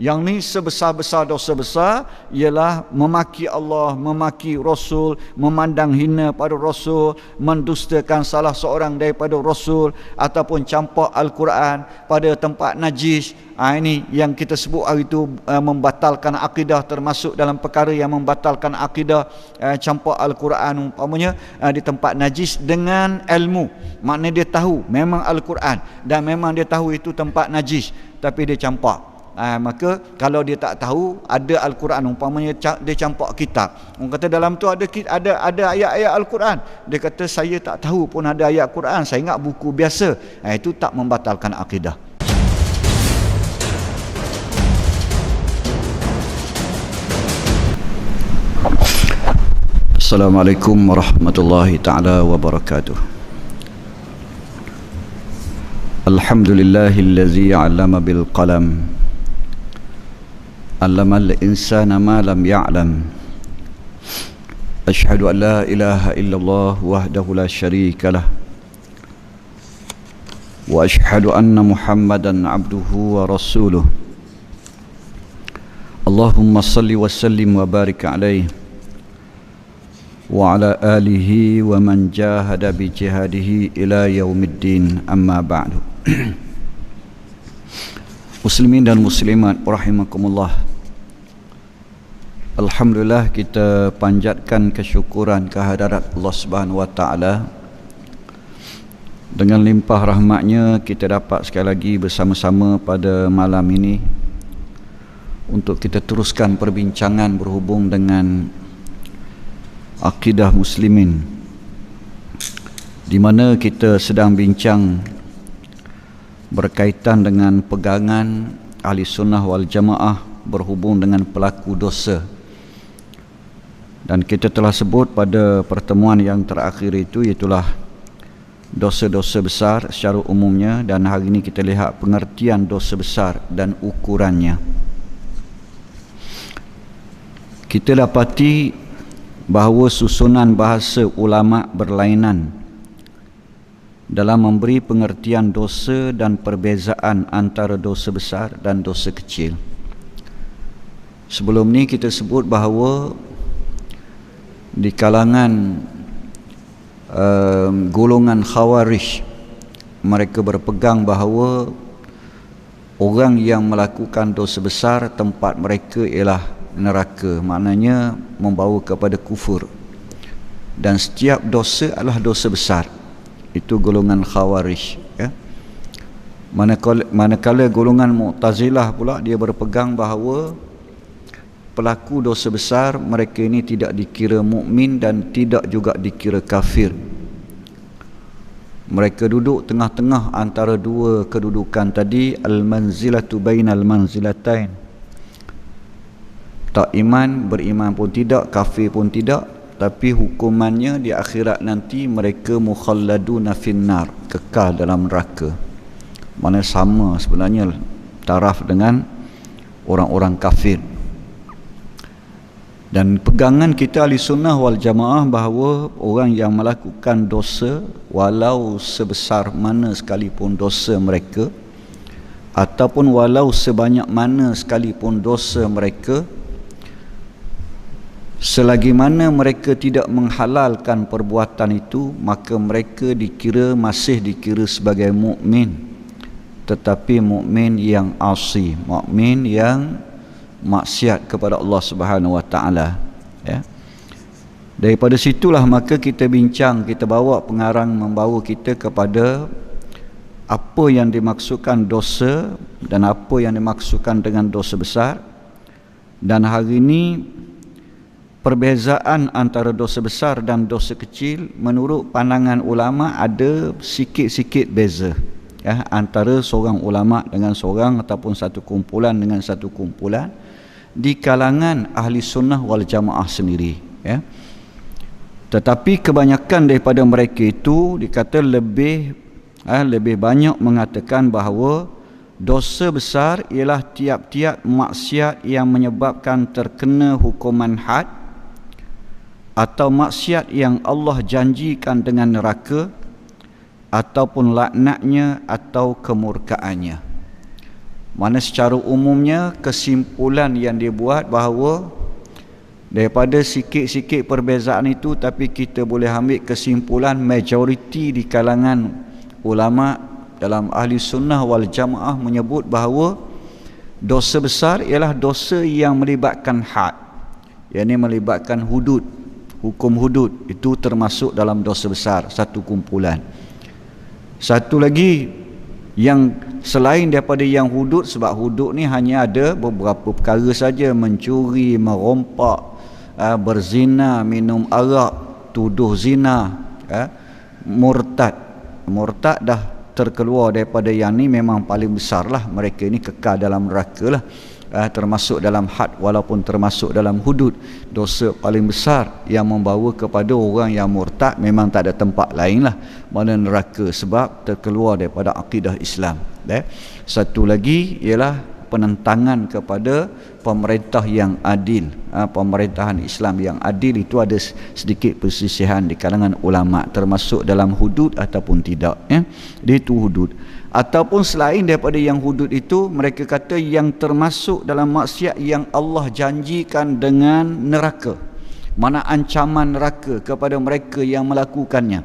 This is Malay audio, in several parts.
Yang ni sebesar-besar dosa besar ialah memaki Allah, memaki Rasul, memandang hina pada Rasul, mendustakan salah seorang daripada Rasul, ataupun campak Al-Quran pada tempat najis. Ini yang kita sebut hari itu membatalkan akidah, termasuk dalam perkara yang membatalkan akidah, campak Al-Quran umpamanya di tempat najis dengan ilmu. Maknanya dia tahu memang Al-Quran dan memang dia tahu itu tempat najis, tapi dia campak. Maka kalau dia tak tahu ada Al-Quran umpamanya dia campak kitab, orang kata dalam tu ada ayat-ayat Al-Quran, dia kata saya tak tahu pun ada ayat Quran, saya ingat buku biasa. Itu tak membatalkan akidah. Assalamualaikum warahmatullahi taala wabarakatuh. Alhamdulillahillazi 'allama bil qalam, allamal insana ma lam ya'lam. Asyhadu an la ilaha illallah wahdahu la syarika lah, wa asyhadu anna Muhammadan abduhu wa rasuluh. Allahumma salli wa sallim wa barik alaihi wa ala alihi wa man jahada bi jihadihi ila yaumiddin, amma ba'du. Muslimin dan muslimat rahimakumullah, alhamdulillah kita panjatkan kesyukuran kehadirat Allah Subhanahu wa taala. Dengan limpah rahmatnya kita dapat sekali lagi bersama-sama pada malam ini untuk kita teruskan perbincangan berhubung dengan akidah muslimin, di mana kita sedang bincang berkaitan dengan pegangan ahli sunnah wal jamaah berhubung dengan pelaku dosa. Dan kita telah sebut pada pertemuan yang terakhir itu, iaitulah dosa-dosa besar secara umumnya, dan hari ini kita lihat pengertian dosa besar dan ukurannya. Kita dapati bahawa susunan bahasa ulama berlainan dalam memberi pengertian dosa dan perbezaan antara dosa besar dan dosa kecil. Sebelum ni kita sebut bahawa di kalangan golongan Khawarij, mereka berpegang bahawa orang yang melakukan dosa besar tempat mereka ialah neraka, maknanya membawa kepada kufur, dan setiap dosa adalah dosa besar. Itu golongan Khawarij, ya. Manakala golongan Mu'tazilah pula, dia berpegang bahawa pelaku dosa besar mereka ini tidak dikira mukmin dan tidak juga dikira kafir. Mereka duduk tengah-tengah antara dua kedudukan tadi, al-manzilatu bainal manzilatain. Tak iman, beriman pun tidak, kafir pun tidak, tapi hukumannya di akhirat nanti mereka mukhalladuna finnar, kekal dalam neraka. Mana sama sebenarnya taraf dengan orang-orang kafir. Dan pegangan kita ahli sunnah wal jamaah bahawa orang yang melakukan dosa, walau sebesar mana sekalipun dosa mereka, ataupun walau sebanyak mana sekalipun dosa mereka, selagi mana mereka tidak menghalalkan perbuatan itu, maka mereka masih dikira sebagai mukmin, tetapi mukmin yang asi, mukmin yang maksiat kepada Allah Subhanahu wa taala, ya. Daripada situlah maka kita bincang, kita bawa pengarang membawa kita kepada apa yang dimaksudkan dosa dan apa yang dimaksudkan dengan dosa besar. Dan hari ini perbezaan antara dosa besar dan dosa kecil menurut pandangan ulama ada sikit-sikit beza, ya, antara seorang ulama dengan seorang, ataupun satu kumpulan dengan satu kumpulan di kalangan ahli sunnah wal jamaah sendiri, ya. Tetapi kebanyakan daripada mereka itu dikata lebih banyak mengatakan bahawa dosa besar ialah tiap-tiap maksiat yang menyebabkan terkena hukuman had, atau maksiat yang Allah janjikan dengan neraka, ataupun laknatnya atau kemurkaannya. Mana secara umumnya kesimpulan yang dia buat bahawa daripada sikit-sikit perbezaan itu, tapi kita boleh ambil kesimpulan majoriti di kalangan ulama dalam ahli sunnah wal jamaah menyebut bahawa dosa besar ialah dosa yang melibatkan had, yakni melibatkan hudud, hukum hudud. Itu termasuk dalam dosa besar, satu kumpulan. Satu lagi yang selain daripada yang hudud, sebab hudud ni hanya ada beberapa perkara saja: mencuri, merompak, berzina, minum arak, tuduh zina, murtad. Murtad dah terkeluar daripada yang ni, memang paling besar lah, mereka ni kekal dalam neraka lah. Termasuk dalam had walaupun termasuk dalam hudud. Dosa paling besar yang membawa kepada orang yang murtad memang tak ada tempat lain lah mana neraka, sebab terkeluar daripada akidah Islam. Satu lagi ialah penentangan kepada pemerintah yang adil. Pemerintahan Islam yang adil itu ada sedikit persisihan di kalangan ulama, termasuk dalam hudud ataupun tidak. Dia itu hudud. Ataupun selain daripada yang hudud itu, mereka kata yang termasuk dalam maksiat yang Allah janjikan dengan neraka, mana ancaman neraka kepada mereka yang melakukannya,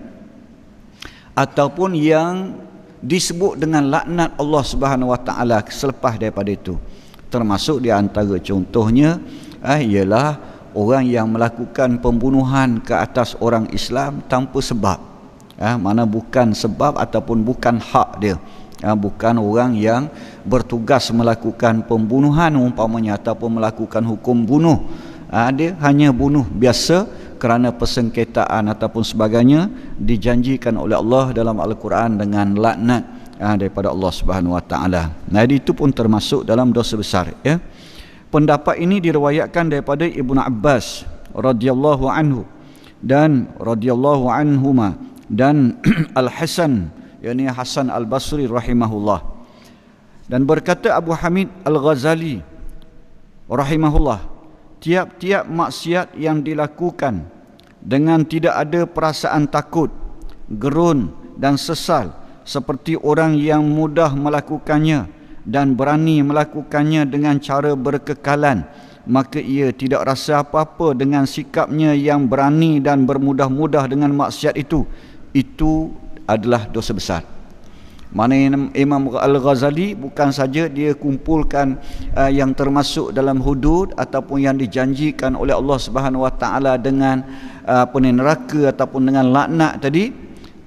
ataupun yang disebut dengan laknat Allah Subhanahu Wa Taala selepas daripada itu. Termasuk di antara contohnya ialah orang yang melakukan pembunuhan ke atas orang Islam tanpa sebab, mana bukan sebab ataupun bukan hak dia. Bukan orang yang bertugas melakukan pembunuhan umpamanya, ataupun melakukan hukum bunuh. Dia hanya bunuh biasa kerana persengketaan ataupun sebagainya, dijanjikan oleh Allah dalam Al-Quran dengan laknat daripada Allah Subhanahu Wa Taala. Itu pun termasuk dalam dosa besar. Pendapat ini diriwayatkan daripada Ibnu Abbas radhiyallahu anhu dan radhiyallahu anhuma dan Al-Hasan, yakni Hasan Al-Basri rahimahullah. Dan berkata Abu Hamid Al-Ghazali rahimahullah, tiap-tiap maksiat yang dilakukan dengan tidak ada perasaan takut, gerun dan sesal, seperti orang yang mudah melakukannya dan berani melakukannya dengan cara berkekalan, maka ia tidak rasa apa-apa dengan sikapnya yang berani dan bermudah-mudah dengan maksiat itu adalah dosa besar. Mana Imam Al-Ghazali bukan saja dia kumpulkan yang termasuk dalam hudud ataupun yang dijanjikan oleh Allah Subhanahu Wa Taala dengan neraka ataupun dengan laknat tadi,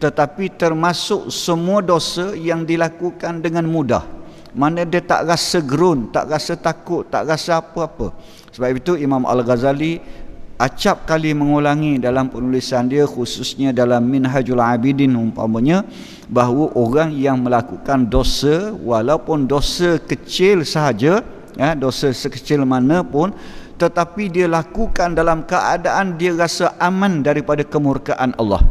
tetapi termasuk semua dosa yang dilakukan dengan mudah. Mana dia tak rasa gerun, tak rasa takut, tak rasa apa-apa. Sebab itu Imam Al-Ghazali acap kali mengulangi dalam penulisan dia, khususnya dalam Minhajul Abidin umpamanya, bahawa orang yang melakukan dosa, walaupun dosa kecil sahaja, dosa sekecil mana pun, tetapi dia lakukan dalam keadaan dia rasa aman daripada kemurkaan Allah,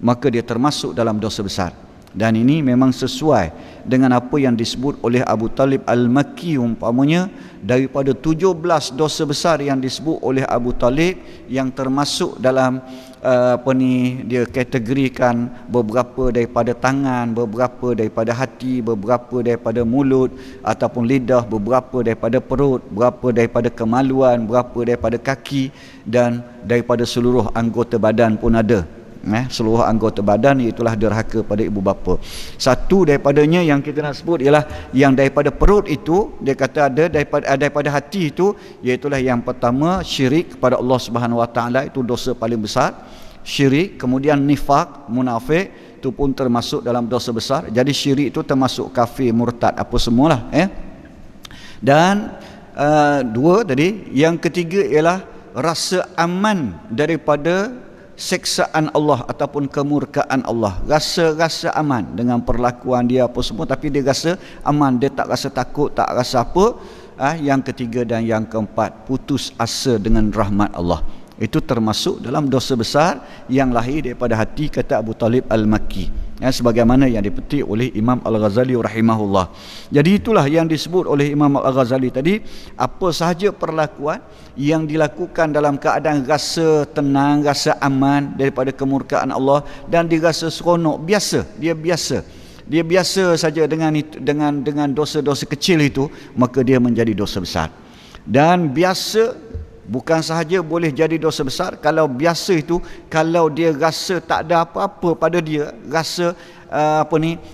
maka dia termasuk dalam dosa besar. Dan ini memang sesuai dengan apa yang disebut oleh Abu Talib Al-Makki umpamanya, daripada 17 dosa besar yang disebut oleh Abu Talib, yang termasuk dalam dia kategorikan beberapa daripada tangan, beberapa daripada hati, beberapa daripada mulut ataupun lidah, beberapa daripada perut, beberapa daripada kemaluan, beberapa daripada kaki, dan daripada seluruh anggota badan pun ada. Seluruh anggota badan, itulah derhaka pada ibu bapa. Satu daripadanya yang kita nak sebut ialah yang daripada perut itu, dia kata ada daripada hati itu, iaitulah yang pertama syirik kepada Allah Subhanahu Wa Taala, itu dosa paling besar, syirik. Kemudian nifak, munafik, itu pun termasuk dalam dosa besar. Jadi syirik itu termasuk kafir, murtad, apa semualah. Dan dua tadi, yang ketiga ialah rasa aman daripada seksaan Allah ataupun kemurkaan Allah. Rasa aman dengan perlakuan dia apa semua, tapi dia rasa aman, dia tak rasa takut, tak rasa apa. Yang ketiga dan yang keempat, putus asa dengan rahmat Allah. Itu termasuk dalam dosa besar yang lahir daripada hati, kata Abu Talib Al-Makki, sebagaimana yang dipetik oleh Imam Al-Ghazali rahimahullah. Jadi itulah yang disebut oleh Imam Al-Ghazali tadi, apa sahaja perlakuan yang dilakukan dalam keadaan rasa tenang, rasa aman daripada kemurkaan Allah, dan dirasa seronok, biasa, dia biasa, dia biasa saja dengan dosa-dosa kecil itu, maka dia menjadi dosa besar. Dan biasa bukan sahaja boleh jadi dosa besar, kalau biasa itu, kalau dia rasa tak ada apa-apa pada dia, rasa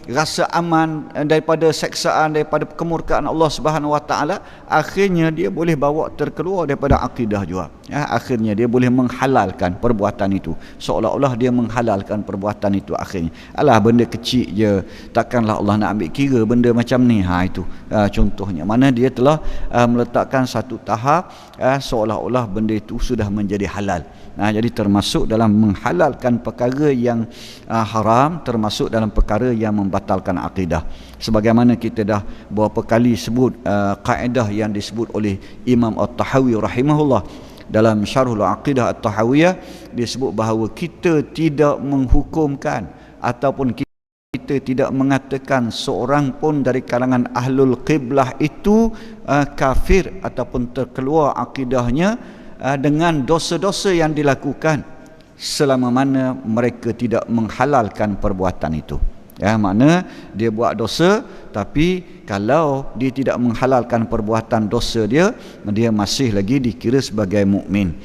rasa aman daripada seksaan, daripada kemurkaan Allah Subhanahu Wa Taala, akhirnya dia boleh bawa terkeluar daripada akidah juga. Akhirnya dia boleh menghalalkan perbuatan itu, seolah-olah dia menghalalkan perbuatan itu. Akhirnya alah, benda kecil je, takkanlah Allah nak ambil kira benda macam ni. Itu contohnya, mana dia telah meletakkan satu tahap seolah-olah benda itu sudah menjadi halal. Jadi termasuk dalam menghalalkan perkara yang haram, termasuk dalam perkara yang membatalkan akidah. Sebagaimana kita dah beberapa kali sebut kaedah yang disebut oleh Imam At-Tahawi rahimahullah dalam Syarhul Aqidah At-Tahawiyah, dia sebut bahawa kita tidak menghukumkan ataupun kita tidak mengatakan seorang pun dari kalangan ahlul qiblah itu kafir ataupun terkeluar akidahnya dengan dosa-dosa yang dilakukan, selama mana mereka tidak menghalalkan perbuatan itu. Makna dia buat dosa, tapi kalau dia tidak menghalalkan perbuatan dosa dia masih lagi dikira sebagai mukmin.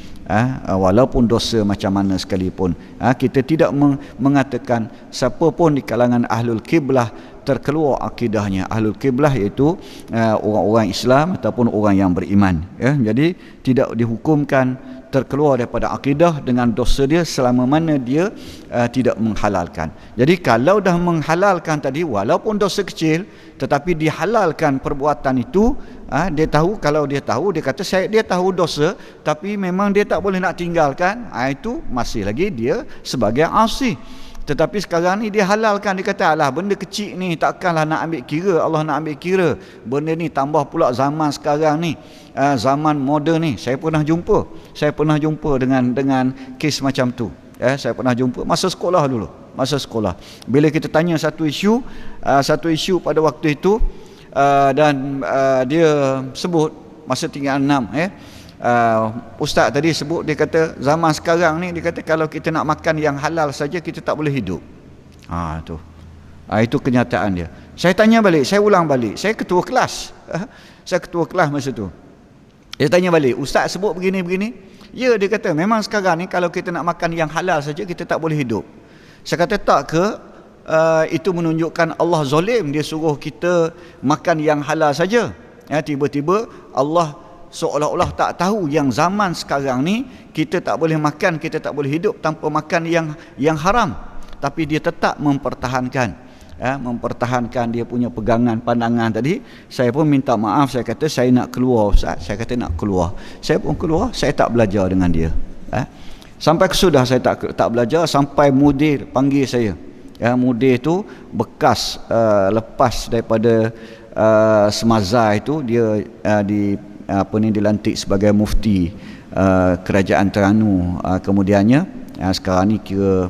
Walaupun dosa macam mana sekalipun, kita tidak mengatakan siapa pun di kalangan ahlul qiblah terkeluar akidahnya. Ahlul qiblah iaitu orang-orang Islam ataupun orang yang beriman. Jadi tidak dihukumkan terkeluar daripada akidah dengan dosa dia selama mana dia tidak menghalalkan. Jadi kalau dah menghalalkan tadi, walaupun dosa kecil, tetapi dihalalkan perbuatan itu, dia tahu, kalau dia tahu, dia kata dia tahu dosa, tapi memang dia tak boleh nak tinggalkan, itu masih lagi dia sebagai asi. Tetapi sekarang ni dia halalkan, dia kata alah, benda kecil ni takkanlah nak ambil kira, Allah nak ambil kira benda ni. Tambah pula zaman sekarang ni, zaman moden ni, saya pernah jumpa dengan kes macam tu. Saya pernah jumpa masa sekolah dulu, bila kita tanya satu isu pada waktu itu, dan dia sebut masa tinggal 6, ustaz tadi sebut, dia kata zaman sekarang ni, dia kata kalau kita nak makan yang halal saja kita tak boleh hidup. Itu kenyataan dia. Saya tanya balik, saya ulang balik, saya ketua kelas masa tu. Dia tanya balik, ustaz sebut begini-begini. Ya, dia kata memang sekarang ni kalau kita nak makan yang halal saja kita tak boleh hidup. Saya kata tak ke, itu menunjukkan Allah zalim, dia suruh kita makan yang halal saja. Tiba-tiba Allah seolah-olah tak tahu yang zaman sekarang ni kita tak boleh makan, kita tak boleh hidup tanpa makan yang haram. Tapi dia tetap mempertahankan dia punya pegangan pandangan tadi. Saya pun minta maaf, saya kata saya nak keluar ustaz, saya kata nak keluar. Saya pun keluar, saya tak belajar dengan dia. Sampai kesudah saya tak belajar, sampai mudir panggil saya. Mudir tu bekas lepas daripada semazai itu, dia dilantik sebagai mufti kerajaan Terengganu. Kemudiannya sekarang ni kira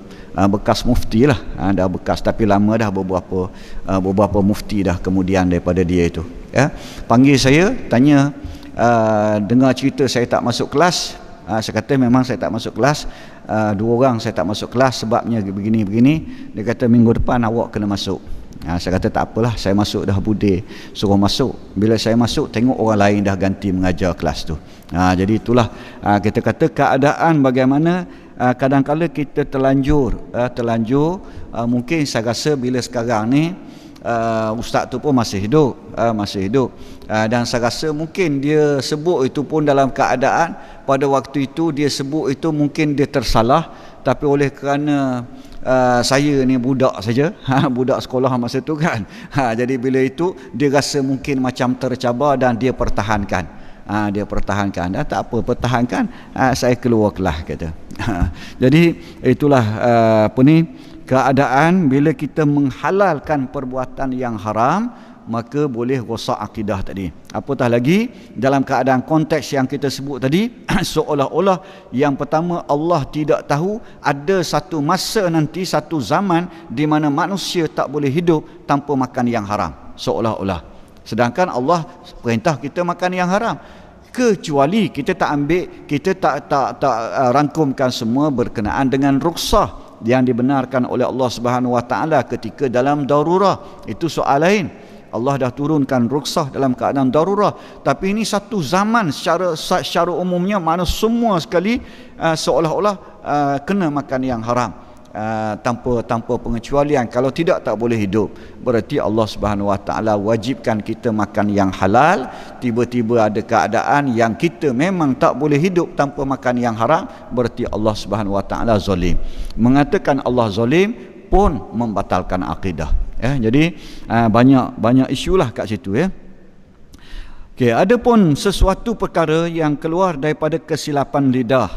bekas mufti lah, dah bekas, tapi lama dah, beberapa mufti dah kemudian daripada dia itu. Panggil saya, tanya, dengar cerita saya tak masuk kelas. Saya kata memang saya tak masuk kelas, 2 orang saya tak masuk kelas sebabnya begini-begini. Dia kata minggu depan awak kena masuk. Saya kata tak apalah, saya masuk dah, Budi suruh masuk. Bila saya masuk, tengok orang lain dah ganti mengajar kelas tu. Jadi itulah kita kata keadaan bagaimana kadang-kadang kita terlanjur, mungkin saya rasa bila sekarang ni ustaz tu pun masih hidup, dan saya rasa mungkin dia sebut itu pun dalam keadaan pada waktu itu dia sebut itu mungkin dia tersalah, tapi oleh kerana saya ni budak saja, budak sekolah masa tu kan, jadi bila itu dia rasa mungkin macam tercabar dan dia pertahankan. Dan tak apa, pertahankan, saya keluar kelas kata. Jadi itulah keadaan bila kita menghalalkan perbuatan yang haram, maka boleh rosak akidah tadi. Apatah lagi dalam keadaan konteks yang kita sebut tadi, seolah-olah yang pertama Allah tidak tahu ada satu masa nanti, satu zaman di mana manusia tak boleh hidup tanpa makan yang haram, seolah-olah. Sedangkan Allah perintah kita makan yang haram, kecuali kita tak ambil, kita tak rangkumkan semua berkenaan dengan rukhsah. yang dibenarkan oleh Allah Subhanahu Wa Taala ketika dalam darurah, itu soal lain. Allah dah turunkan rukhsah dalam keadaan darurah, tapi ini satu zaman secara umumnya mana semua sekali seolah-olah kena makan yang haram, tanpa pengecualian. Kalau tidak, tak boleh hidup. Berarti Allah Subhanahu Wa Taala wajibkan kita makan yang halal. Tiba-tiba ada keadaan yang kita memang tak boleh hidup tanpa makan yang haram, berarti Allah Subhanahu Wa Taala zalim. Mengatakan Allah zalim pun membatalkan akidah. Jadi banyak isulah kat situ ya. Okey, adapun sesuatu perkara yang keluar daripada kesilapan lidah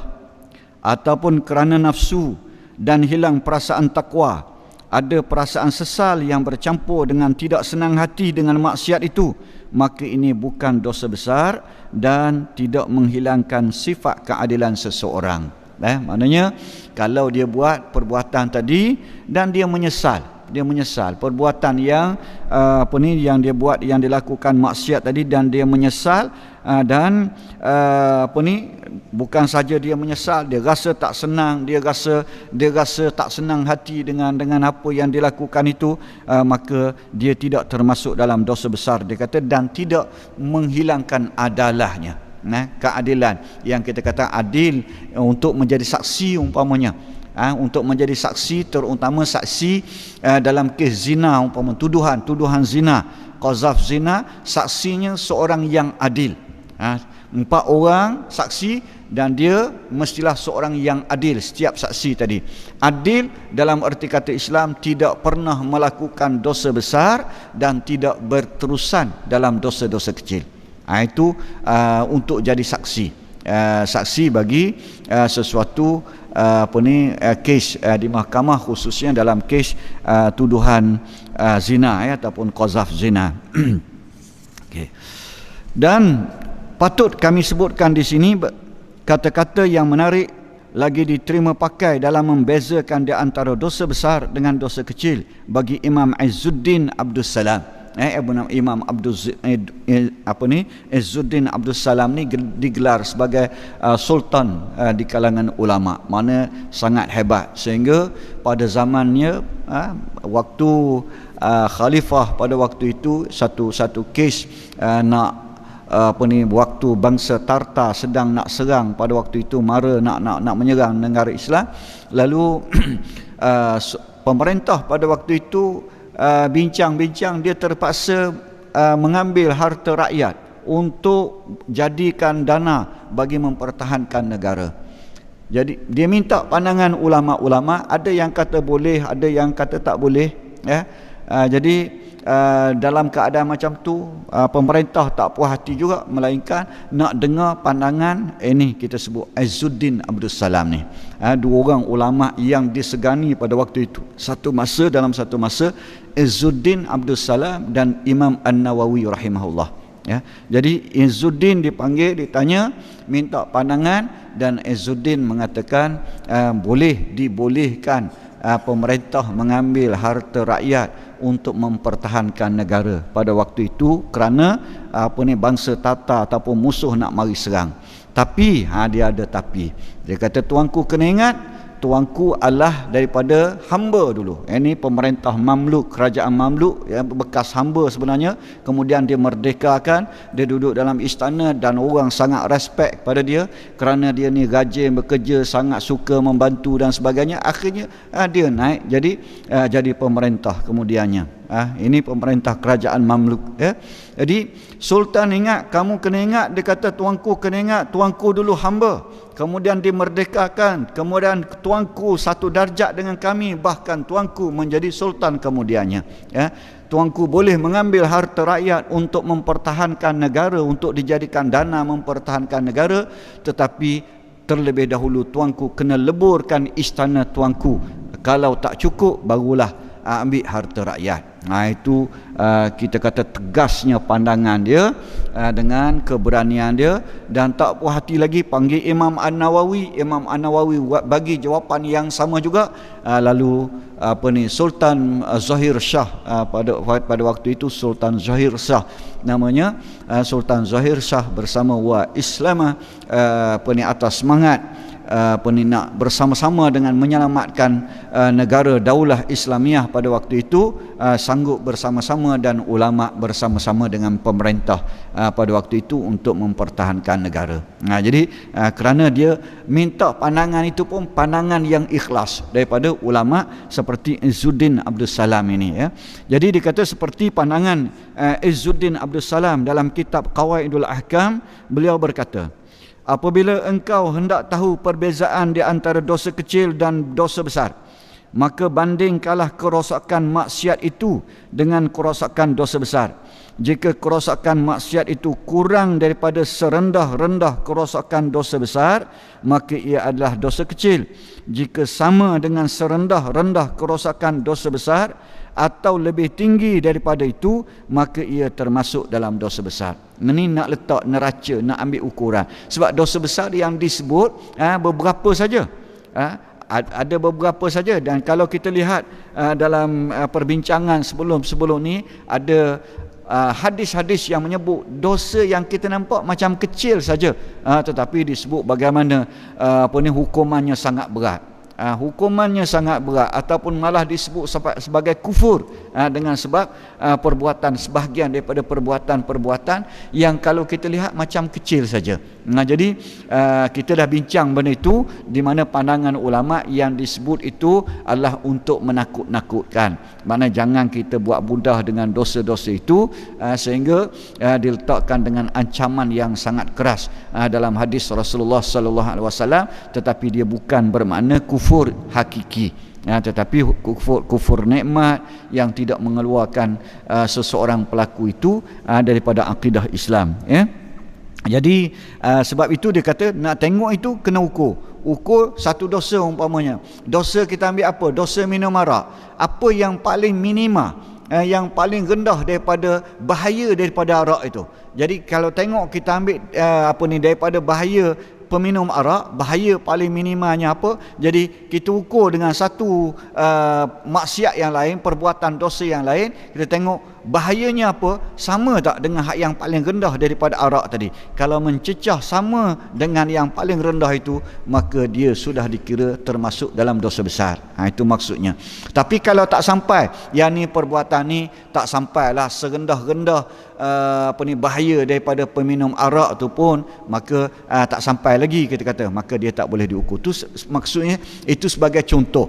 ataupun kerana nafsu dan hilang perasaan takwa, ada perasaan sesal yang bercampur dengan tidak senang hati dengan maksiat itu, maka ini bukan dosa besar dan tidak menghilangkan sifat keadilan seseorang. Maknanya kalau dia buat perbuatan tadi dan dia menyesal perbuatan yang yang dia buat, yang dilakukan maksiat tadi, dan dia menyesal, dan bukan saja dia menyesal, dia rasa tak senang, dia rasa tak senang hati dengan apa yang dilakukan itu, maka dia tidak termasuk dalam dosa besar, dia kata, dan tidak menghilangkan adalahnya. Keadilan yang kita kata adil untuk menjadi saksi umpamanya, untuk menjadi saksi, terutama saksi dalam kes zina, umpama tuduhan zina, qazaf zina, saksinya seorang yang adil. 4 orang saksi dan dia mestilah seorang yang adil setiap saksi tadi. Adil dalam erti kata Islam tidak pernah melakukan dosa besar dan tidak berterusan dalam dosa-dosa kecil. Itu untuk jadi saksi bagi sesuatu kes di mahkamah, khususnya dalam kes tuduhan zina ataupun qazaf zina. Okay. Dan patut kami sebutkan di sini kata-kata yang menarik lagi diterima pakai dalam membezakan di antara dosa besar dengan dosa kecil bagi Imam Izzuddin Abdul Salam. Imam Izzuddin Abdul Salam ni digelar sebagai sultan di kalangan ulama, mana sangat hebat, sehingga pada zamannya waktu khalifah pada waktu itu, satu kes waktu bangsa Tartar sedang nak serang pada waktu itu, mara nak menyerang negara Islam, lalu pemerintah pada waktu itu bincang-bincang, dia terpaksa mengambil harta rakyat untuk jadikan dana bagi mempertahankan negara. Jadi dia minta pandangan ulama-ulama, ada yang kata boleh, ada yang kata tak boleh, jadi dalam keadaan macam tu pemerintah tak puas hati juga, melainkan nak dengar pandangan ini kita sebut Izzuddin Abdul Salam ni. 2 orang ulama yang disegani pada waktu itu, dalam satu masa Izzuddin Abdul Salam dan Imam An-Nawawi rahimahullah. Jadi Izzuddin dipanggil, ditanya, minta pandangan, dan Izzuddin mengatakan dibolehkan pemerintah mengambil harta rakyat untuk mempertahankan negara pada waktu itu, kerana bangsa Tatar ataupun musuh nak mari serang. Tapi dia ada tapi. Dia kata, tuanku kena ingat, tuanku adalah daripada hamba dulu. Ini pemerintah Mamluk, kerajaan Mamluk yang bekas hamba sebenarnya. Kemudian dia merdekakan, dia duduk dalam istana dan orang sangat respect pada dia kerana dia ni rajin bekerja, sangat suka membantu dan sebagainya. Akhirnya dia naik jadi pemerintah kemudiannya. Ini pemerintah kerajaan Mamluk. Jadi sultan ingat, kamu kena ingat, dia kata tuanku kena ingat, tuanku dulu hamba, kemudian dimerdekakan, kemudian tuanku satu darjat dengan kami, bahkan tuanku menjadi sultan kemudiannya. Tuanku boleh mengambil harta rakyat untuk mempertahankan negara, untuk dijadikan dana mempertahankan negara, tetapi terlebih dahulu tuanku kena leburkan istana tuanku. Kalau tak cukup, barulah ambil harta rakyat. Itu kita kata tegasnya pandangan dia dengan keberanian dia, dan tak puas hati lagi, panggil Imam An-Nawawi. Imam An-Nawawi bagi jawapan yang sama juga. Lalu Sultan Zahir Shah, pada waktu itu Sultan Zahir Shah namanya, Sultan Zahir Shah bersama Islam atas semangat nak bersama-sama dengan menyelamatkan negara daulah Islamiah pada waktu itu, sanggup bersama-sama dan ulama bersama-sama dengan pemerintah pada waktu itu untuk mempertahankan negara. Jadi kerana dia minta pandangan itu pun pandangan yang ikhlas daripada ulama seperti Izzuddin Abdul Salam ini, ya. Jadi dikata seperti pandangan Izzuddin Abdul Salam dalam kitab Qawaidul Ahkam, beliau berkata, apabila engkau hendak tahu perbezaan di antara dosa kecil dan dosa besar, maka bandingkanlah kerosakan maksiat itu dengan kerosakan dosa besar. Jika kerosakan maksiat itu kurang daripada serendah-rendah kerosakan dosa besar, maka ia adalah dosa kecil. Jika sama dengan serendah-rendah kerosakan dosa besar atau lebih tinggi daripada itu, maka ia termasuk dalam dosa besar. Ini nak letak neraca, nak ambil ukuran. Sebab dosa besar yang disebut beberapa saja. Ada beberapa saja, dan kalau kita lihat dalam perbincangan sebelum ni, ada hadis-hadis yang menyebut dosa yang kita nampak macam kecil saja, tetapi disebut bagaimana hukumannya sangat berat. Hukumannya sangat berat, ataupun malah disebut sebagai kufur dengan sebab perbuatan, sebahagian daripada perbuatan-perbuatan yang kalau kita lihat macam kecil saja. Jadi kita dah bincang benda itu, di mana pandangan ulama yang disebut itu adalah untuk menakut-nakutkan. Maknanya jangan kita buat mudah dengan dosa-dosa itu, sehingga diletakkan dengan ancaman yang sangat keras dalam hadis Rasulullah sallallahu alaihi wasallam, tetapi dia bukan bermakna kufur hakiki, tetapi kufur nikmat yang tidak mengeluarkan seseorang pelaku itu daripada akidah Islam, ya. Jadi sebab itu dia kata nak tengok itu kena ukur satu dosa. Umpamanya dosa, kita ambil apa? Dosa minum arak. Apa yang paling minima, yang paling rendah daripada bahaya daripada arak itu. Jadi kalau tengok kita ambil daripada bahaya peminum arak, bahaya paling minimanya apa? Jadi kita ukur dengan satu maksiat yang lain, perbuatan dosa yang lain, kita tengok bahayanya apa, sama tak dengan hak yang paling rendah daripada arak tadi. Kalau mencecah sama dengan yang paling rendah itu, maka dia sudah dikira termasuk dalam dosa besar. Itu maksudnya. Tapi kalau tak sampai, yang ni perbuatan ni tak sampailah serendah-rendah bahaya daripada peminum arak tu pun, maka tak sampai lagi, kita kata, maka dia tak boleh diukur. Tu maksudnya, itu sebagai contoh.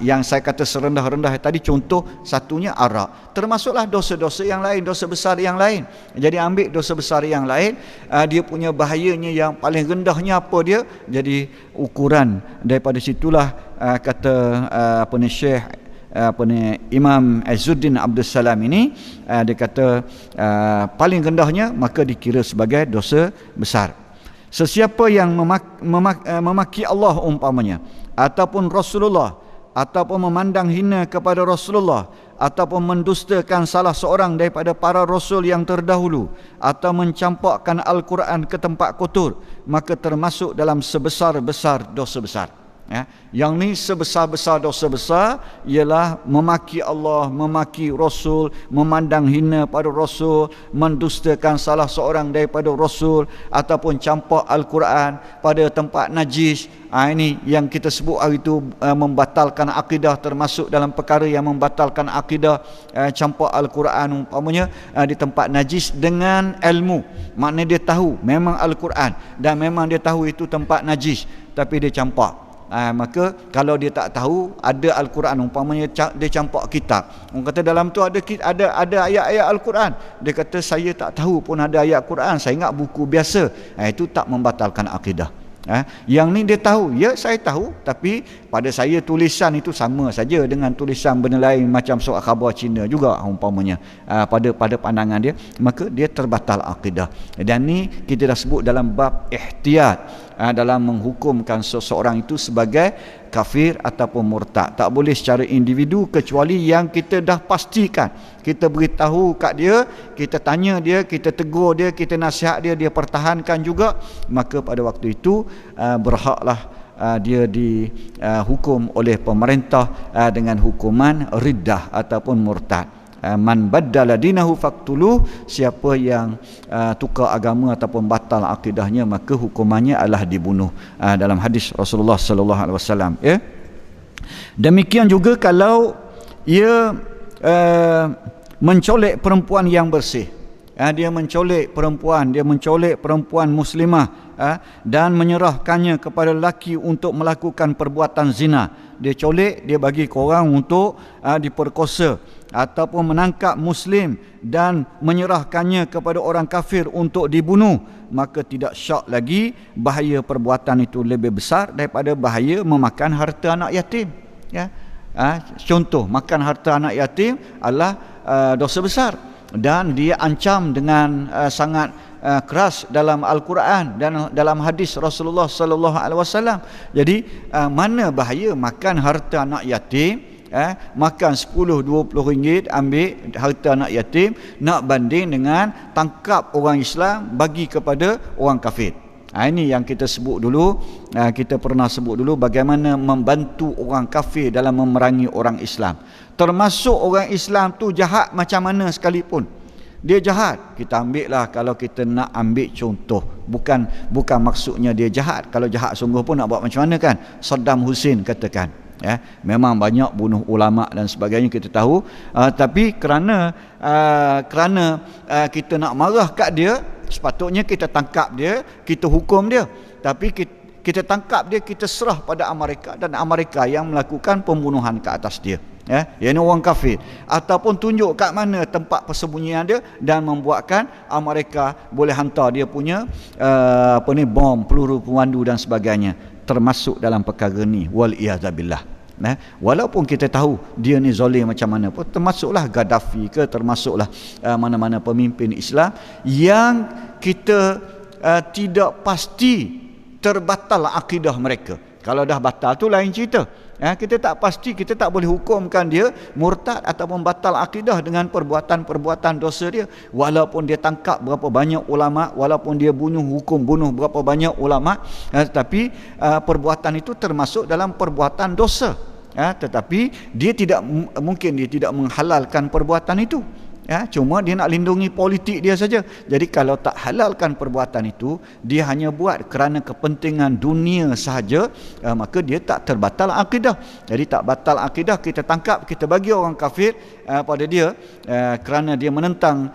Yang saya kata serendah-rendah tadi, contoh satunya arak. Termasuklah dosa-dosa yang lain, dosa besar yang lain. Jadi ambil dosa besar yang lain, dia punya bahayanya yang paling rendahnya apa dia, jadi ukuran daripada situlah kata Syekh Imam Izzuddin Abdul Salam ini, dia kata paling rendahnya maka dikira sebagai dosa besar. Sesiapa yang memaki Allah umpamanya, ataupun Rasulullah, ataupun memandang hina kepada Rasulullah, ataupun mendustakan salah seorang daripada para rasul yang terdahulu, atau mencampakkan Al-Quran ke tempat kotor, maka termasuk dalam sebesar-besar dosa besar. Yang ni sebesar-besar dosa besar ialah memaki Allah, memaki Rasul, memandang hina pada Rasul, mendustakan salah seorang daripada Rasul, ataupun campak Al-Quran pada tempat najis. Ini yang kita sebut hari itu membatalkan akidah, termasuk dalam perkara yang membatalkan akidah, campak Al-Quran umpamanya di tempat najis dengan ilmu. Maknanya dia tahu memang Al-Quran dan memang dia tahu itu tempat najis, tapi dia campak. Maka kalau dia tak tahu ada Al-Quran, umpamanya dia campak kitab, orang kata dalam tu ada ayat-ayat Al-Quran, dia kata saya tak tahu pun ada ayat Quran, saya ingat buku biasa, itu tak membatalkan akidah. Yang ni dia tahu, ya saya tahu, tapi pada saya tulisan itu sama saja dengan tulisan benda lain macam surat khabar Cina juga umpamanya, pada pandangan dia, maka dia terbatal akidah. Dan ni kita dah sebut dalam bab ihtiyat, dalam menghukumkan seseorang itu sebagai kafir ataupun murtad. Tak boleh secara individu, kecuali yang kita dah pastikan, kita beritahu kat dia, kita tanya dia, kita tegur dia, kita nasihat dia, dia pertahankan juga, maka pada waktu itu berhaklah dia dihukum oleh pemerintah dengan hukuman riddah ataupun murtad. Man baddala dinahu faqtuluh, siapa yang tukar agama ataupun batal akidahnya maka hukumannya adalah dibunuh. Dalam hadis Rasulullah sallallahu alaihi wasallam, ya. Demikian juga kalau ia mencolek perempuan yang bersih, dia mencolek perempuan muslimah, dan menyerahkannya kepada lelaki untuk melakukan perbuatan zina. Dia colek, dia bagi ke orang untuk diperkosa, ataupun menangkap muslim dan menyerahkannya kepada orang kafir untuk dibunuh, maka tidak syak lagi bahaya perbuatan itu lebih besar daripada bahaya memakan harta anak yatim, ya. Contoh, makan harta anak yatim adalah dosa besar, dan dia ancam dengan sangat keras dalam Al-Quran dan dalam hadis Rasulullah sallallahu alaihi wasallam. Jadi mana bahaya makan harta anak yatim, makan 10-20 ringgit ambil harta anak yatim, nak banding dengan tangkap orang Islam bagi kepada orang kafir. Ini yang kita sebut dulu, kita pernah sebut dulu bagaimana membantu orang kafir dalam memerangi orang Islam. Termasuk orang Islam tu jahat macam mana sekalipun, dia jahat, kita ambil lah. Kalau kita nak ambil contoh, bukan maksudnya dia jahat. Kalau jahat sungguh pun nak buat macam mana kan? Saddam Hussein katakan, ya, memang banyak bunuh ulama dan sebagainya, kita tahu, tapi kerana kita nak marah kat dia, sepatutnya kita tangkap dia, kita hukum dia. Tapi kita tangkap dia, kita serah pada Amerika, dan Amerika yang melakukan pembunuhan ke atas dia, ya, yang orang kafir, ataupun tunjuk kat mana tempat persembunyian dia dan membuatkan Amerika boleh hantar dia punya bom, peluru pemandu dan sebagainya, termasuk dalam perkara ni, wal iyadzabillah. Walaupun kita tahu dia ni zalim macam mana pun, termasuklah Gaddafi ke, termasuklah mana-mana pemimpin Islam yang kita tidak pasti terbatal akidah mereka. Kalau dah batal tu lain cerita, kita tak pasti, kita tak boleh hukumkan dia murtad ataupun batal akidah dengan perbuatan dosa dia. Walaupun dia tangkap berapa banyak ulama, walaupun dia bunuh berapa banyak ulama, tetapi perbuatan itu termasuk dalam perbuatan dosa. Tetapi dia tidak mungkin dia tidak menghalalkan perbuatan itu, cuma dia nak lindungi politik dia saja. Jadi kalau tak halalkan perbuatan itu, dia hanya buat kerana kepentingan dunia sahaja, maka dia tak terbatal akidah. Jadi tak batal akidah, kita tangkap, kita bagi orang kafir pada dia, kerana dia menentang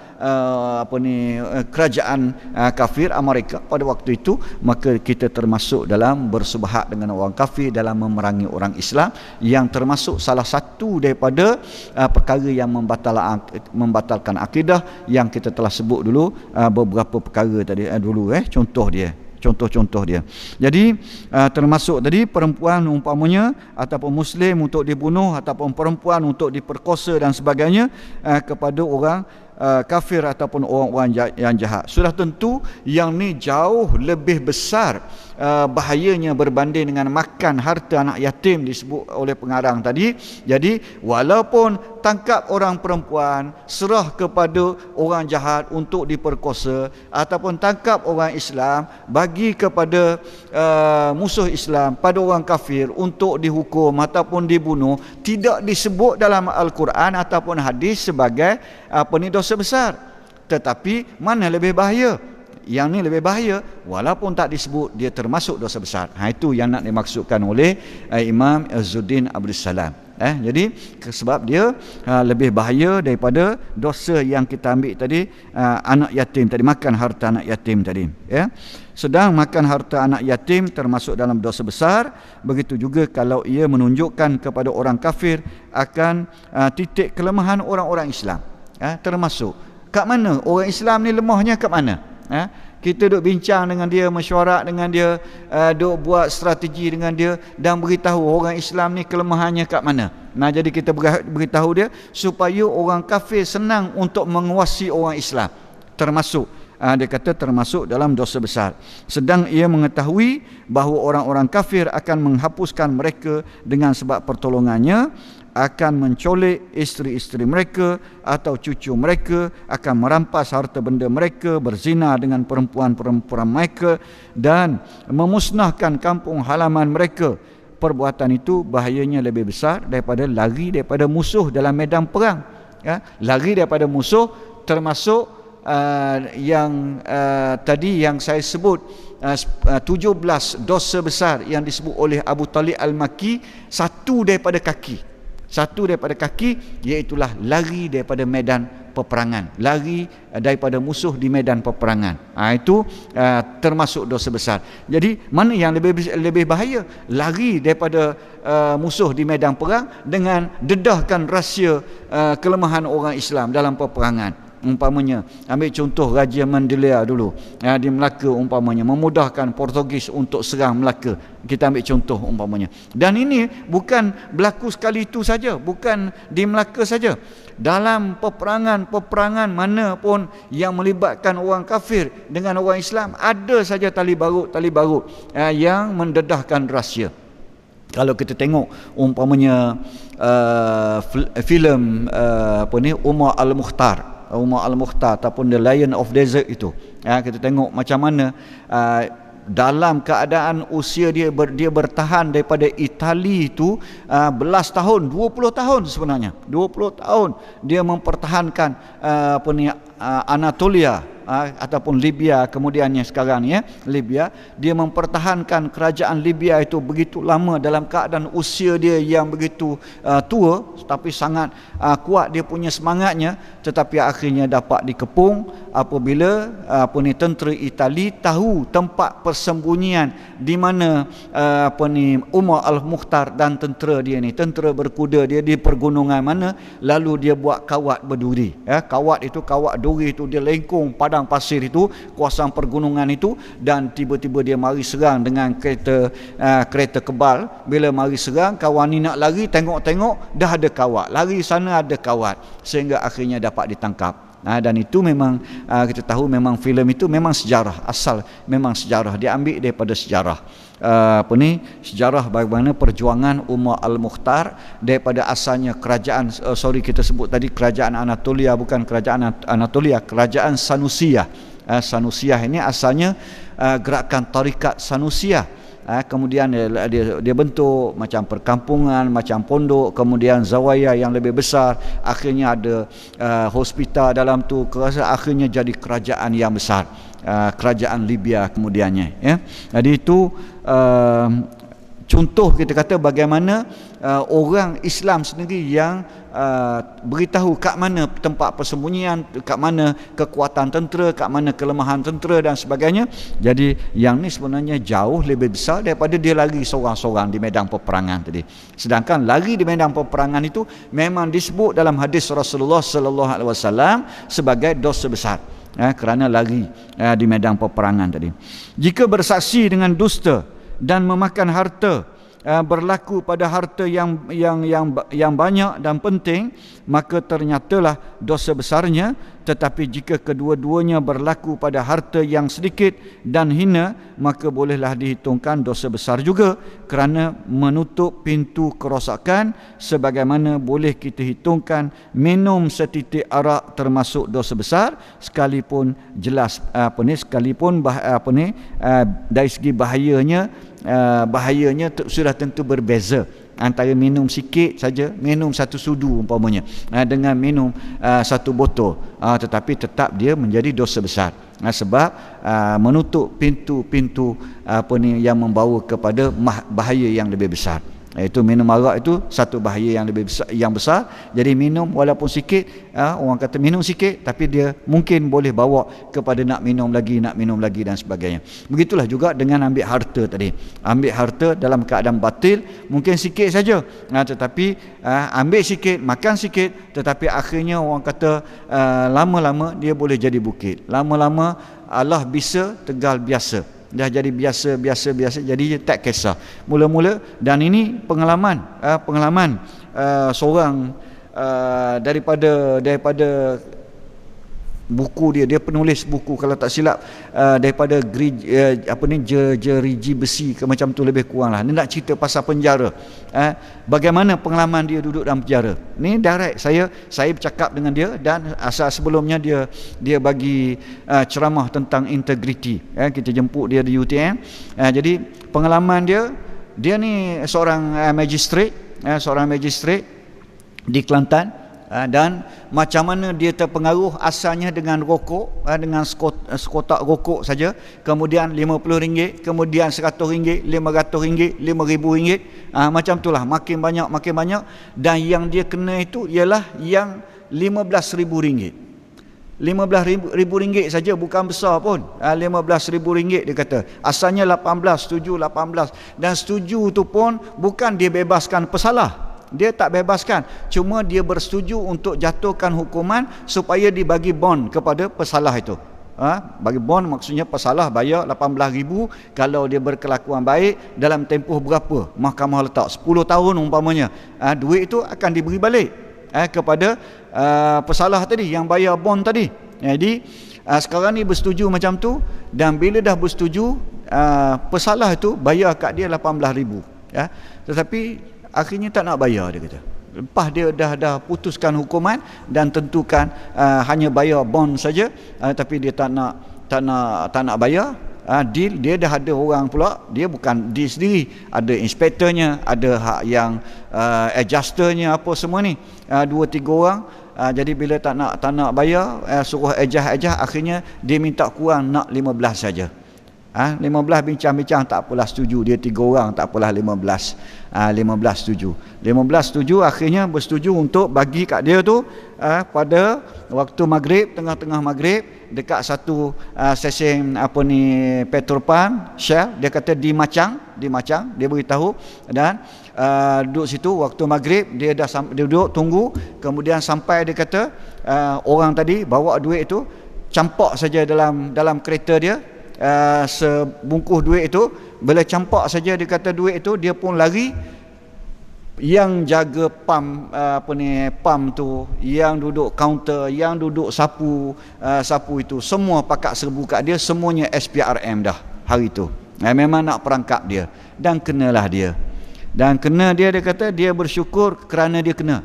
kerajaan kafir Amerika pada waktu itu, maka kita termasuk dalam bersubhat dengan orang kafir dalam memerangi orang Islam, yang termasuk salah satu daripada perkara yang membatalkan akidah yang kita telah sebut dulu, beberapa perkara tadi dulu, contoh-contoh dia. Jadi termasuk tadi perempuan umpamanya, ataupun muslim untuk dibunuh, ataupun perempuan untuk diperkosa dan sebagainya kepada orang kafir ataupun orang-orang yang jahat. Sudah tentu yang ni jauh lebih besar bahayanya berbanding dengan makan harta anak yatim disebut oleh pengarang tadi. Jadi walaupun tangkap orang perempuan, serah kepada orang jahat untuk diperkosa, ataupun tangkap orang Islam, bagi kepada musuh Islam, pada orang kafir untuk dihukum ataupun dibunuh, tidak disebut dalam Al-Quran ataupun hadis sebagai dosa besar. Tetapi mana lebih bahaya? Yang ni lebih bahaya, walaupun tak disebut, dia termasuk dosa besar. Itu yang nak dimaksudkan oleh Imam Izzuddin Abdul Salam. Jadi sebab dia lebih bahaya daripada dosa yang kita ambil tadi, anak yatim tadi, makan harta anak yatim tadi, ya. Sedang makan harta anak yatim termasuk dalam dosa besar. Begitu juga kalau ia menunjukkan kepada orang kafir akan titik kelemahan orang-orang Islam, termasuk kat mana orang Islam ni lemahnya, kat mana. Kita duk bincang dengan dia, mesyuarat dengan dia, duk buat strategi dengan dia, dan beritahu orang Islam ni kelemahannya kat mana. Jadi kita beritahu dia supaya orang kafir senang untuk menguasai orang Islam, termasuk dia kata termasuk dalam dosa besar. Sedang ia mengetahui bahawa orang-orang kafir akan menghapuskan mereka dengan sebab pertolongannya, akan mencolek isteri-isteri mereka atau cucu mereka, akan merampas harta benda mereka, berzina dengan perempuan-perempuan mereka, dan memusnahkan kampung halaman mereka. Perbuatan itu bahayanya lebih besar daripada lari daripada musuh dalam medan perang. Lari daripada musuh termasuk yang tadi yang saya sebut 17 dosa besar yang disebut oleh Abu Talib Al-Makki, satu daripada kaki iaitulah lari daripada medan peperangan, lari daripada musuh di medan peperangan. Itu termasuk dosa besar. Jadi mana yang lebih bahaya? Lari daripada musuh di medan perang dengan dedahkan rahsia kelemahan orang Islam dalam peperangan. Umpamanya ambil contoh Raja Mandela dulu, di Melaka umpamanya, memudahkan Portugis untuk serang Melaka. Kita ambil contoh umpamanya. Dan ini bukan berlaku sekali itu saja, bukan di Melaka saja. Dalam peperangan mana pun yang melibatkan orang kafir dengan orang Islam, ada saja tali barut yang mendedahkan rahsia. Kalau kita tengok umpamanya filem Umar Al-Mukhtar ataupun The Lion of Desert itu, kita tengok macam mana dalam keadaan usia dia bertahan daripada Itali itu belas tahun, 20 tahun sebenarnya, 20 tahun dia mempertahankan Anatolia ataupun Libya, kemudiannya sekarang Libya, dia mempertahankan kerajaan Libya itu begitu lama dalam keadaan usia dia yang begitu tua, tapi sangat kuat dia punya semangatnya, tetapi akhirnya dapat dikepung apabila tentera Itali tahu tempat persembunyian di mana Umar Al-Mukhtar dan tentera dia ni, tentera berkuda dia di pergunungan mana, lalu dia buat kawat berduri. Kawat duri itu dia lengkung padang pasir itu, kawasan pergunungan itu, dan tiba-tiba dia mari serang dengan kereta kebal. Bila mari serang, kawan ni nak lari, tengok-tengok dah ada kawat, lari sana ada kawat, sehingga akhirnya dapat ditangkap. Dan itu memang kita tahu memang filem itu memang sejarah, asal memang sejarah, dia ambil daripada sejarah. Sejarah bagaimana perjuangan Umar Al-Mukhtar daripada asalnya kerajaan, kita sebut tadi kerajaan Anatolia, bukan kerajaan Anatolia, kerajaan Sanusiyah. Sanusiyah ini asalnya gerakan tarikat Sanusiyah. Kemudian dia bentuk macam perkampungan, macam pondok, kemudian zawaya yang lebih besar, akhirnya ada hospital dalam tu, akhirnya jadi kerajaan yang besar, kerajaan Libya kemudiannya. Jadi itu contoh kita kata bagaimana orang Islam sendiri yang beritahu kat mana tempat persembunyian, kat mana kekuatan tentera, kat mana kelemahan tentera dan sebagainya. Jadi yang ni sebenarnya jauh lebih besar daripada dia lari seorang-seorang di medan peperangan tadi. Sedangkan lari di medan peperangan itu memang disebut dalam hadis Rasulullah sallallahu alaihi wasallam sebagai dosa besar, kerana lari di medan peperangan tadi. Jika bersaksi dengan dusta dan memakan harta, berlaku pada harta yang banyak dan penting, maka ternyatalah dosa besarnya. Tetapi jika kedua-duanya berlaku pada harta yang sedikit dan hina, maka bolehlah dihitungkan dosa besar juga, kerana menutup pintu kerosakan, sebagaimana boleh kita hitungkan minum setitik arak termasuk dosa besar, sekalipun jelas dari segi bahayanya sudah tentu berbeza antara minum sikit saja, minum satu sudu umpamanya, dengan minum satu botol, tetapi tetap dia menjadi dosa besar, sebab menutup pintu-pintu yang membawa kepada bahaya yang lebih besar. Iaitu minum arak itu satu bahaya yang besar. Jadi minum walaupun sikit, orang kata minum sikit, tapi dia mungkin boleh bawa kepada nak minum lagi dan sebagainya. Begitulah juga dengan ambil harta tadi. Ambil harta dalam keadaan batil mungkin sikit saja, tetapi ambil sikit, makan sikit, tetapi akhirnya orang kata lama-lama dia boleh jadi bukit. Lama-lama Allah bisa tegal biasa. Dah jadi biasa, jadi tak kisah mula-mula. Dan ini pengalaman seorang daripada buku dia penulis buku, kalau tak silap, daripada jeriji besi ke macam tu lebih kurang lah. Dia nak cerita pasal penjara, bagaimana pengalaman dia duduk dalam penjara. Ni direct saya bercakap dengan dia, dan asal sebelumnya dia bagi ceramah tentang integriti. Kita jemput dia di UTM. Jadi pengalaman dia ni seorang magistrate di Kelantan. Dan macam mana dia terpengaruh asalnya dengan rokok, dengan sekotak rokok saja, kemudian RM50, kemudian RM100, RM500, RM5,000, macam itulah, makin banyak, dan yang dia kena itu ialah yang RM15,000. RM15,000 saja, bukan besar pun. RM15,000 dia kata. Asalnya 18, setuju 18, dan setuju tu pun bukan dia bebaskan pesalah. Dia tak bebaskan, cuma dia bersetuju untuk jatuhkan hukuman supaya dibagi bond kepada pesalah itu. Bagi bond maksudnya pesalah bayar 18,000, kalau dia berkelakuan baik dalam tempoh berapa mahkamah letak 10 tahun umpamanya, duit itu akan diberi balik kepada pesalah tadi yang bayar bond tadi. Jadi sekarang ni bersetuju macam tu, dan bila dah bersetuju, pesalah itu bayar kat dia 18,000, tetapi akhirnya tak nak bayar, dia kata. Lepas dia dah putuskan hukuman dan tentukan hanya bayar bond saja, tapi dia tak nak bayar. Deal dia dah ada orang pula, dia bukan dia sendiri, ada inspektornya, ada hak yang adjusternya, apa semua ni, 2-3 orang. Jadi bila tak nak bayar, suruh adjust, akhirnya dia minta kurang, nak 15 saja. 15 bincang-bincang tak apalah, setuju. Dia 3 orang, tak apalah 15. 15 setuju. 15 setuju, akhirnya bersetuju untuk bagi kat dia tu pada waktu maghrib, tengah-tengah maghrib, dekat satu stesen petrol pump Shell. Dia kata di Macang, dia beritahu, dan duduk situ waktu maghrib. Dia duduk tunggu, kemudian sampai, dia kata orang tadi bawa duit itu, campak saja dalam kereta dia. Sebungkus duit itu, bila campak saja, dia kata duit itu, dia pun lari. Yang jaga pam tu, yang duduk kaunter, yang duduk sapu itu, semua pakat serbu kat dia, semuanya SPRM dah hari tu. Memang nak perangkap dia, dan kenalah dia. Dan kena dia kata dia bersyukur kerana dia kena.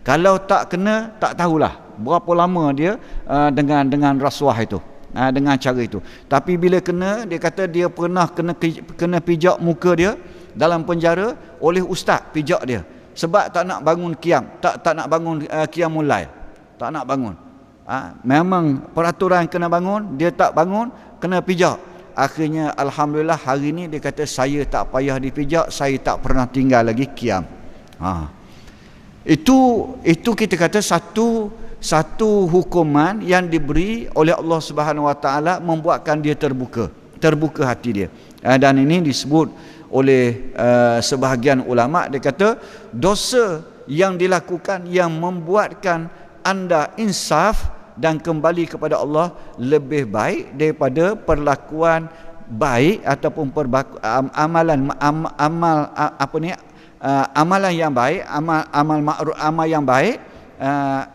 Kalau tak kena, tak tahulah berapa lama dia dengan rasuah itu, dengan cara itu. Tapi bila kena, dia kata dia pernah kena pijak muka dia dalam penjara oleh ustaz, pijak dia sebab tak nak bangun qiyam, tak nak bangun qiyamul lail, tak nak bangun. Memang peraturan kena bangun, dia tak bangun, kena pijak. Akhirnya alhamdulillah hari ni dia kata saya tak payah dipijak, saya tak pernah tinggal lagi qiyam. Itu kita kata satu hukuman yang diberi oleh Allah Subhanahu Wa Taala, membuatkan dia terbuka hati dia. Dan ini disebut oleh sebahagian ulama, dia kata dosa yang dilakukan yang membuatkan anda insaf dan kembali kepada Allah lebih baik daripada perlakuan baik ataupun amalan yang baik, amal ma'ruf, amal yang baik,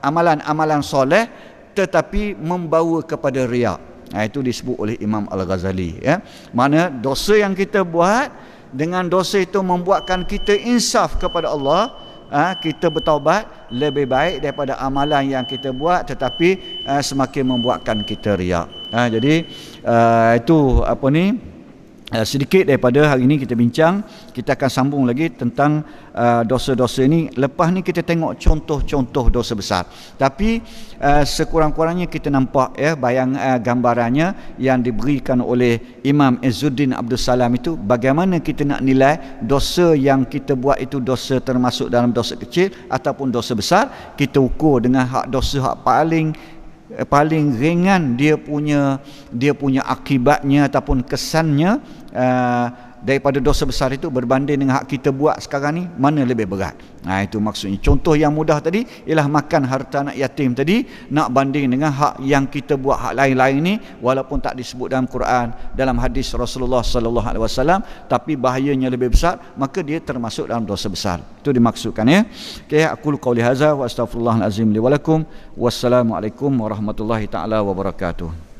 amalan soleh, tetapi membawa kepada riak. Itu disebut oleh Imam Al-Ghazali, mana dosa yang kita buat, dengan dosa itu membuatkan kita insaf kepada Allah, kita bertaubat lebih baik daripada amalan yang kita buat tetapi semakin membuatkan kita riak. Jadi itu sedikit daripada hari ini kita bincang. Kita akan sambung lagi tentang dosa-dosa ini. Lepas ni kita tengok contoh-contoh dosa besar. Tapi sekurang-kurangnya kita nampak gambarannya yang diberikan oleh Imam Izzuddin Abdul Salam itu, bagaimana kita nak nilai dosa yang kita buat itu dosa termasuk dalam dosa kecil ataupun dosa besar. Kita ukur dengan dosa paling ringan dia punya akibatnya ataupun kesannya daripada dosa besar itu berbanding dengan hak kita buat sekarang ni, mana lebih berat. Itu maksudnya. Contoh yang mudah tadi ialah makan harta anak yatim tadi, nak banding dengan hak yang kita buat hak lain-lain ni, walaupun tak disebut dalam Quran, dalam hadis Rasulullah sallallahu alaihi wasallam, tapi bahayanya lebih besar, maka dia termasuk dalam dosa besar. Itu dimaksudkan, ya. Okey, aku qauli hadza wa astaghfirullahal azim li wa lakum. Wassalamualaikum warahmatullahi taala wabarakatuh.